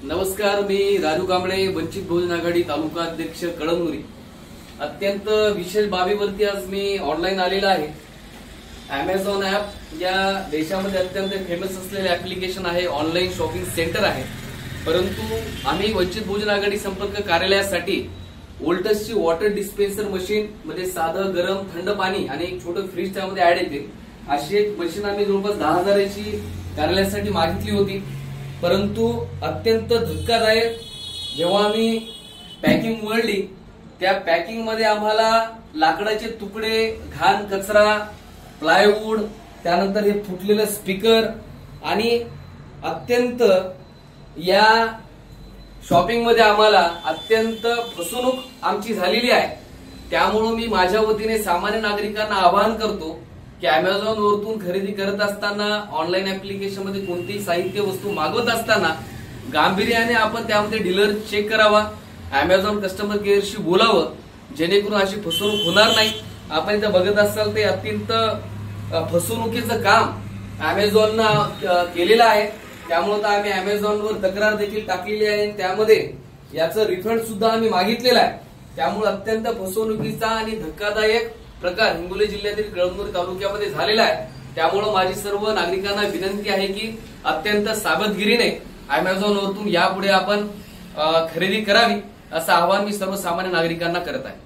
नमस्कार, मी राजू कांबळे, वंचित बहुजन आघाडी तालुका अध्यक्ष कळमनुरी। अत्यंत विशेष बाबीवरती आज मी ऑनलाईन आलेला आहे। अमेझॉन ऍप या देशामध्ये अत्यंत फेमस असलेले ऍप्लिकेशन आहे, ऑनलाईन शॉपिंग सेंटर आहे। परंतु आम्ही वंचित बहुजन आघाडी संपर्क कार्यालयासाठी वोल्टसची वॉटर डिस्पेन्सर मशीन मध्ये साधं गरम थंड पाणी आणि एक छोटं फ्रीज त्यामध्ये ऍड येते, अशी एक मशीन आम्ही जवळपास 10,000 ची कार्यालयासाठी मागितली होती। परंतु अत्यंत धक्कादायक जेव्हा आम्ही पॅकिंग उघडली, त्या पॅकिंग मध्ये आम्हाला लाकडाचे तुकडे, घाण कचरा, प्लायवूड, त्यानंतर हे फुटलेलं स्पीकर आणि अत्यंत या शॉपिंग मध्ये आम्हाला अत्यंत फसवणूक आमची झालेली आहे। त्यामुळे मी माझ्या वतीने सामान्य नागरिकांना आवाहन करतो की अमेझॉन वरतून खरेदी करत असताना, ऑनलाईन ऍप्लिकेशन मध्ये कोणतीही साहित्य वस्तू मागवत असताना गांभीर्याने आपण त्यामध्ये डीलर चेक करावा, अमेझॉन कस्टमर केअरशी बोलावं, जेणेकरून अशी फसवणूक होणार नाही। आपण इथं बघत असाल ते अत्यंत फसवणुकीचं काम अमेझॉननं केलेलं आहे। त्यामुळे आम्ही अमेझॉनवर तक्रार देखील टाकलेली आहे, त्यामध्ये याचं रिफंड सुद्धा आम्ही मागितलेलं आहे। त्यामुळे अत्यंत फसवणुकीचा आणि धक्कादायक प्रकार हिंगोली जिल्ह्यातील कळमनुरी तालुक्यामध्ये झालेला आहे। त्यामुळे माझी सर्व नागरिकांना विनंती आहे की अत्यंत सावधगिरीने अमेझॉन वरतून यापुढे आपण खरेदी करावी, असं आवाहन मी सर्वसामान्य नागरिकांना करत आहे।